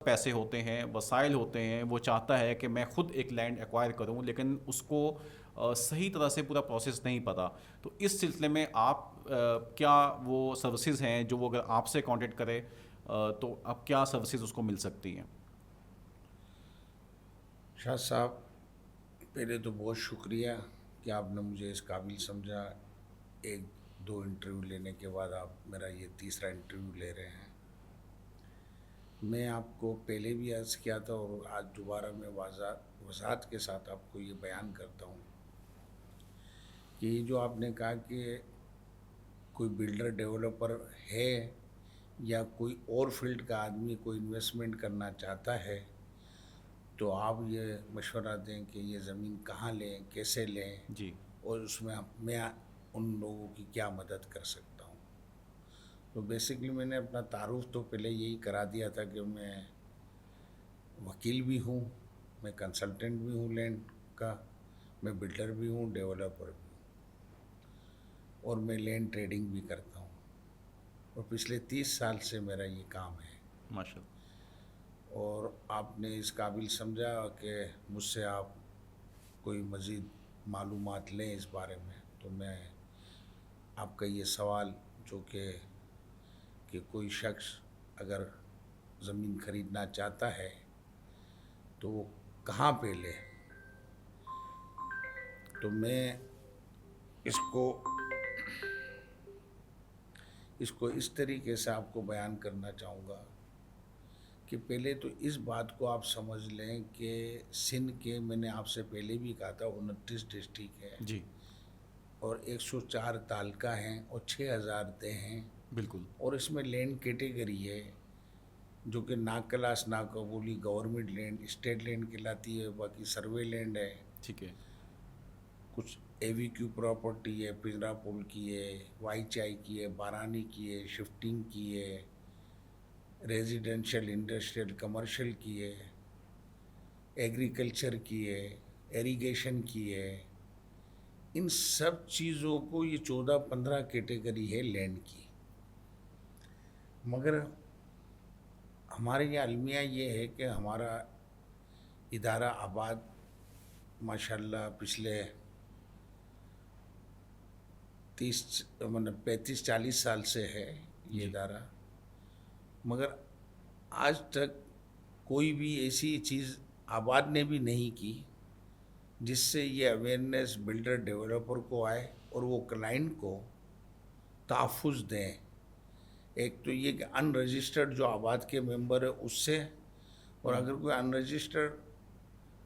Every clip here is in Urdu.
پیسے ہوتے ہیں، وسائل ہوتے ہیں، وہ چاہتا ہے کہ میں خود ایک لینڈ ایکوائر کروں، لیکن اس کو صحیح طرح سے پورا پروسیس نہیں پتا. تو اس سلسلے میں آپ کیا وہ سروسز ہیں جو وہ اگر آپ سے کانٹیکٹ کرے تو اب کیا سروسز اس کو مل سکتی ہیں؟ شاہ صاحب، پہلے تو بہت شکریہ کہ آپ نے مجھے اس قابل سمجھا. ایک دو انٹرویو لینے کے بعد آپ میرا یہ تیسرا انٹرویو لے رہے ہیں. میں آپ کو پہلے بھی عرض کیا تھا اور آج دوبارہ میں وضاحت کے ساتھ آپ کو یہ بیان کرتا ہوں کہ یہ جو آپ نے کہا کہ کوئی بلڈر ڈیولپر ہے یا کوئی اور فیلڈ کا آدمی کوئی انویسٹمنٹ کرنا چاہتا ہے تو آپ یہ مشورہ دیں کہ یہ زمین کہاں لیں، کیسے لیں، جی. اور اس میں ان لوگوں کی کیا مدد کر سکتا ہوں. تو بیسکلی میں نے اپنا تعارف تو پہلے یہی کرا دیا تھا کہ میں وکیل بھی ہوں، میں کنسلٹنٹ بھی ہوں لینڈ کا، میں بلڈر بھی ہوں، ڈیولپر بھی ہوں، اور میں لینڈ ٹریڈنگ بھی کرتا ہوں. اور پچھلے 30 سال سے میرا یہ کام ہے. ماشاء اللہ. اور آپ نے اس قابل سمجھا کہ مجھ سے آپ کوئی مزید معلومات لیں اس بارے میں، تو میں آپ کا یہ سوال جو کہ کوئی شخص اگر زمین خریدنا چاہتا ہے تو وہ کہاں پہ لے، تو میں اس کو اس طریقے سے آپ کو بیان کرنا چاہوں گا کہ پہلے تو اس بات کو آپ سمجھ لیں کہ سندھ کے، میں نے آپ سے پہلے بھی کہا تھا، 29 ڈسٹرکٹ ہے جی. اور 104 تعلقہ ہیں اور 6000 دہ ہیں. بالکل. اور اس میں لینڈ کیٹیگری ہے جو کہ ناکلاس ناقبولی گورنمنٹ لینڈ، اسٹیٹ لینڈ کہلاتی ہے، باقی سروے لینڈ ہے، ٹھیک ہے. کچھ اے وی کیو پراپرٹی ہے، پنجرا پول کی ہے، وائی چائی کی ہے، بارانی کی ہے، شفٹنگ کی ہے، ریزیڈینشل انڈسٹریل کمرشل کی ہے، ایگریکلچر کی ہے، ایریگیشن کی ہے. ان سب چیزوں کو یہ 14-15 کیٹیگری ہے لینڈ کی. مگر ہمارے یہاں المیہ یہ ہے کہ ہمارا ادارہ آباد ماشاءاللہ پچھلے 35-40 سال سے ہے یہ جی. ادارہ، مگر آج تک کوئی بھی ایسی چیز آباد نے بھی نہیں کی جس سے یہ اویئرنیس بلڈر ڈیولپر کو آئے اور وہ کلائنٹ کو تحفظ دیں. ایک تو یہ کہ ان رجسٹرڈ جو آباد کے ممبر ہے اس سے، اور اگر کوئی ان رجسٹرڈ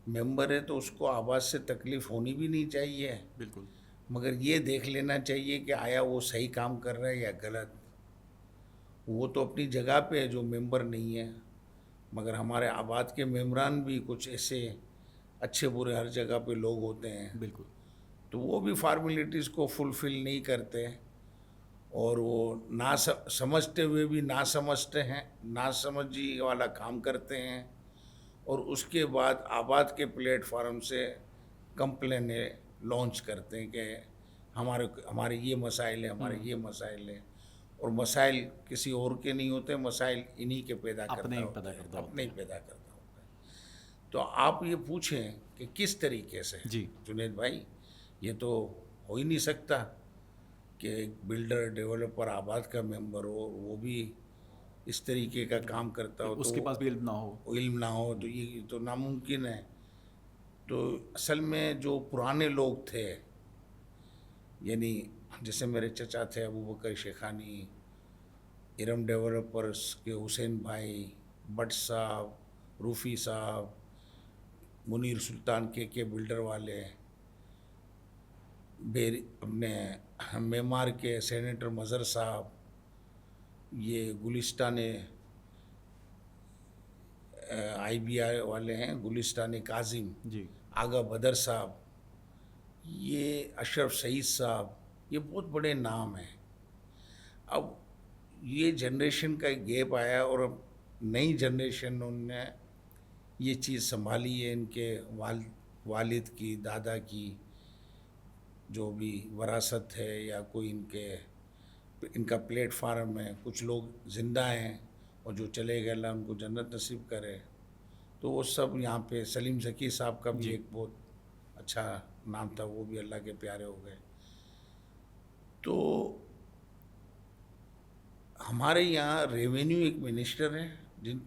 ممبر ہے تو اس کو آباد سے تکلیف ہونی بھی نہیں چاہیے، بالکل. مگر یہ دیکھ لینا چاہیے کہ آیا وہ صحیح کام کر رہا ہے یا غلط. وہ تو اپنی جگہ پہ ہے جو ممبر نہیں ہے، مگر ہمارے آباد کے ممبران بھی کچھ ایسے اچھے برے ہر جگہ پہ لوگ ہوتے ہیں، بالکل. تو وہ بھی فارمیلٹیز کو فلفل نہیں کرتے اور وہ نہ سمجھتے ہوئے بھی نہ سمجھتے ہیں، نہ سمجھی والا کام کرتے ہیں. اور اس کے بعد آباد کے پلیٹ فارم سے کمپلینیں لانچ کرتے ہیں کہ ہمارے یہ مسائل ہیں، ہمارے یہ مسائل ہیں. اور مسائل کسی اور کے نہیں ہوتے، مسائل انہی کے پیدا اپنے کرتا ہی ہوتا پیدا ہے، کرتا اپنے ہوتے ہی ہیں. پیدا کرتا ہوتا ہے. تو آپ یہ پوچھیں کہ کس طریقے سے، جی. جنید بھائی، یہ تو ہو ہی نہیں سکتا کہ ایک بلڈر ڈیولپر آباد کا ممبر ہو، وہ بھی اس طریقے کا کام کرتا ہو، اس تو کے پاس بھی علم نہ ہو. علم نہ ہو، تو یہ تو ناممکن ہے. تو اصل میں جو پرانے لوگ تھے، یعنی جیسے میرے چچا تھے ابو بکر شیخانی، ارم ڈیولپرس کے حسین بھائی، بٹ صاحب، روفی صاحب، منیر سلطان کے بلڈر والے، اپنے معمار کے سینیٹر مظہر صاحب، یہ گلستان آئی بی آئی والے ہیں گلستان کاظم، جی. آغا بدر صاحب، یہ اشرف سعید صاحب، یہ بہت بڑے نام ہیں. اب یہ جنریشن کا ایک گیپ آیا اور اب نئی جنریشن نے یہ چیز سنبھالی ہے. ان کے والد کی، دادا کی جو بھی وراثت ہے یا کوئی ان کا پلیٹ فارم ہے. کچھ لوگ زندہ ہیں اور جو چلے گئے اللہ ان کو جنت نصیب کرے. تو وہ سب یہاں پہ سلیم ذکی صاحب کا بھی ایک بہت اچھا نام تھا, وہ بھی اللہ کے پیارے ہو گئے. تو ہمارے یہاں ریونیو ایک منسٹر ہے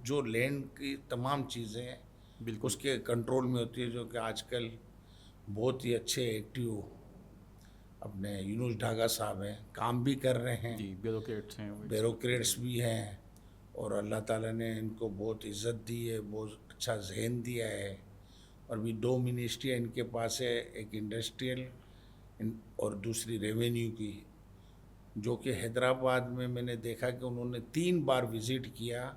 جو لینڈ کی تمام چیزیں بالکل اس کے کنٹرول میں ہوتی ہے, جو کہ آج کل بہت ہی اچھے ایکٹیو اپنے یونس ڈھاگا صاحب ہیں, کام بھی کر رہے ہیں, جی بیوروکریٹس ہیں بیوروکریٹس بھی ہیں, اور اللہ تعالیٰ نے ان کو بہت عزت دی ہے, بہت اچھا ذہن دیا ہے. اور بھی 2 منسٹریاں ان کے پاس ہے, ایک انڈسٹریل اور دوسری ریونیو کی, جو کہ حیدرآباد میں نے دیکھا کہ انہوں نے 3 بار وزٹ کیا.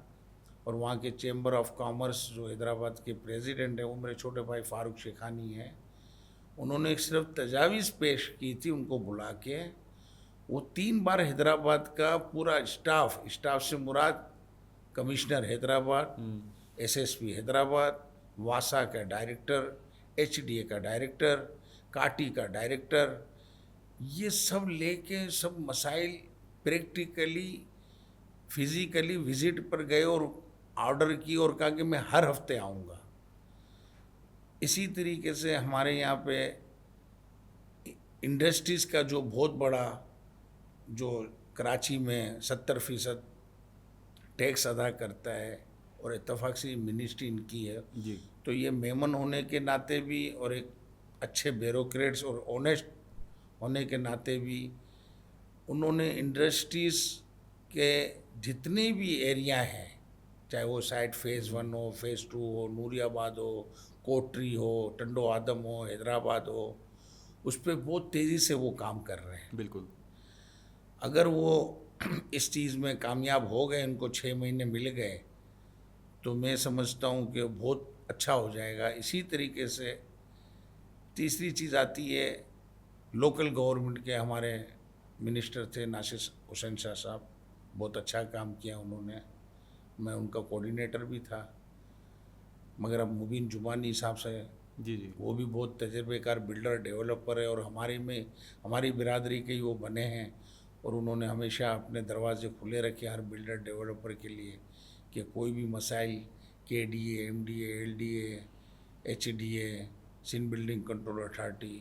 اور وہاں کے چیمبر آف کامرس جو حیدرآباد کے پریزیڈنٹ ہیں وہ میرے چھوٹے بھائی فاروق شیخانی ہیں, انہوں نے صرف تجاویز پیش کی تھی ان کو بلا کے. وہ 3 بار حیدرآباد کا پورا اسٹاف سے مراد commissioner Hyderabad, S S P Hyderabad, واسا کا ڈائریکٹر, ایچ ڈی اے کا ڈائریکٹر, کاٹی کا ڈائریکٹر, یہ سب لے کے سب مسائل پریکٹیکلی فزیکلی وزٹ پر گئے اور آرڈر کی اور کہا کہ میں ہر ہفتے آؤں گا. اسی طریقے سے ہمارے یہاں پہ انڈسٹریز کا جو بہت بڑا جو کراچی میں 70% ٹیکس ادا کرتا ہے, اور اتفاق سے منسٹری ان کی ہے, جی تو یہ میمن ہونے کے ناطے بھی اور ایک اچھے بیوروکریٹس اور اونیسٹ ہونے کے ناطے بھی انہوں نے انڈسٹریز کے جتنے بھی ایریا ہیں, چاہے وہ سائٹ فیز 1 ہو, فیز 2 ہو, نوری آباد ہو, کوٹری ہو, ٹنڈو آدم ہو, حیدرآباد ہو, اس پہ بہت تیزی سے وہ کام کر رہے ہیں. بالکل اگر وہ اس چیز میں کامیاب ہو گئے, ان کو 6 مہینے مل گئے, تو میں سمجھتا ہوں کہ بہت اچھا ہو جائے گا. اسی طریقے سے تیسری چیز آتی ہے لوکل گورنمنٹ کے, ہمارے منسٹر تھے ناصر حسین شاہ صاحب, بہت اچھا کام کیا انہوں نے, میں ان کا کوآرڈینیٹر بھی تھا. مگر اب مبین جبانی صاحب سے, جی جی وہ بھی بہت تجربے کار بلڈر ڈیولپر ہے, اور ہماری برادری کے ہی وہ بنے ہیں, اور انہوں نے ہمیشہ اپنے دروازے کھلے رکھے ہر بلڈر ڈیولپر کے لیے کہ کوئی بھی مسائل K D A, M D A, L D A, H D A, Sindh building control authority,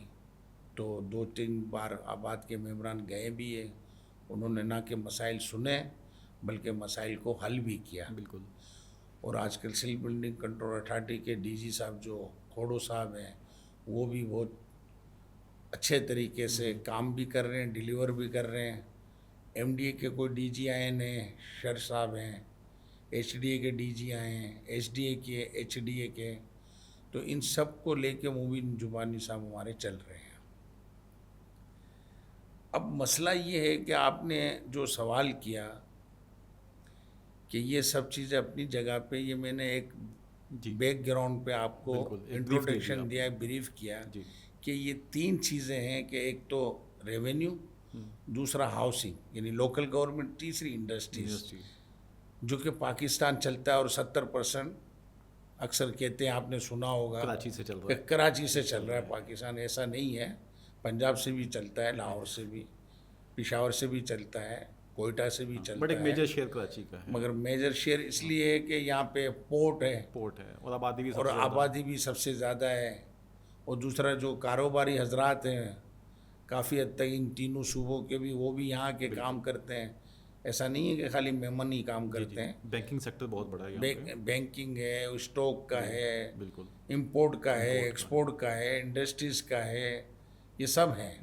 تو 2-3 بار آباد کے ممبران گئے بھی ہیں, انہوں نے نہ کہ مسائل سنے بلکہ مسائل کو حل بھی کیا. بالکل. اور آج کل سندھ بلڈنگ کنٹرول اتھارٹی کے ڈی جی صاحب جو کھوڑو صاحب ہیں, وہ بھی بہت اچھے طریقے سے کام بھی کر رہے ہیں, ڈیلیور بھی کر رہے ہیں. ایم ڈی اے کے کوئی ڈی جی آئے ہیں, شر صاحب ہیں, ایچ ڈی اے کے ڈی جی آئے ہیں, ایچ ڈی اے کے, ایچ ڈی اے کے, تو ان سب کو لے کے مبین جبانی صاحب ہمارے چل رہے ہیں. اب مسئلہ یہ ہے کہ آپ نے جو سوال کیا کہ یہ سب چیزیں اپنی جگہ پہ, یہ میں نے ایک بیک گراؤنڈ پہ آپ کو انٹروڈکشن دیا, بریف کیا کہ یہ 3 چیزیں ہیں کہ ایک تو ریونیو, دوسرا ہاؤسنگ یعنی لوکل گورنمنٹ, تیسری انڈسٹریز, جو کہ پاکستان چلتا ہے. اور 70% اکثر کہتے ہیں, آپ نے سنا ہوگا کراچی سے چل رہا ہے, کراچی سے چل رہا ہے پاکستان. ایسا نہیں ہے, پنجاب سے بھی چلتا ہے, لاہور سے بھی, پشاور سے بھی چلتا ہے, کوئٹہ سے بھی چلتا ہے, بٹ ایک میجر شیئر کراچی کا ہے. مگر میجر شیئر اس لیے ہے کہ یہاں پہ پورٹ ہے, اور آبادی بھی سب سے زیادہ ہے. اور دوسرا جو کاروباری حضرات ہیں کافی حد تک ان تینوں صوبوں کے بھی, وہ بھی یہاں کے کام کرتے ہیں. ایسا نہیں ہے کہ خالی میمن ہی کام کرتے ہیں. بینکنگ سیکٹر بہت بڑا ہے, بینکنگ ہے, اسٹاک کا ہے, بالکل, امپورٹ کا ہے, ایکسپورٹ کا ہے, انڈسٹریز کا ہے, یہ سب ہیں.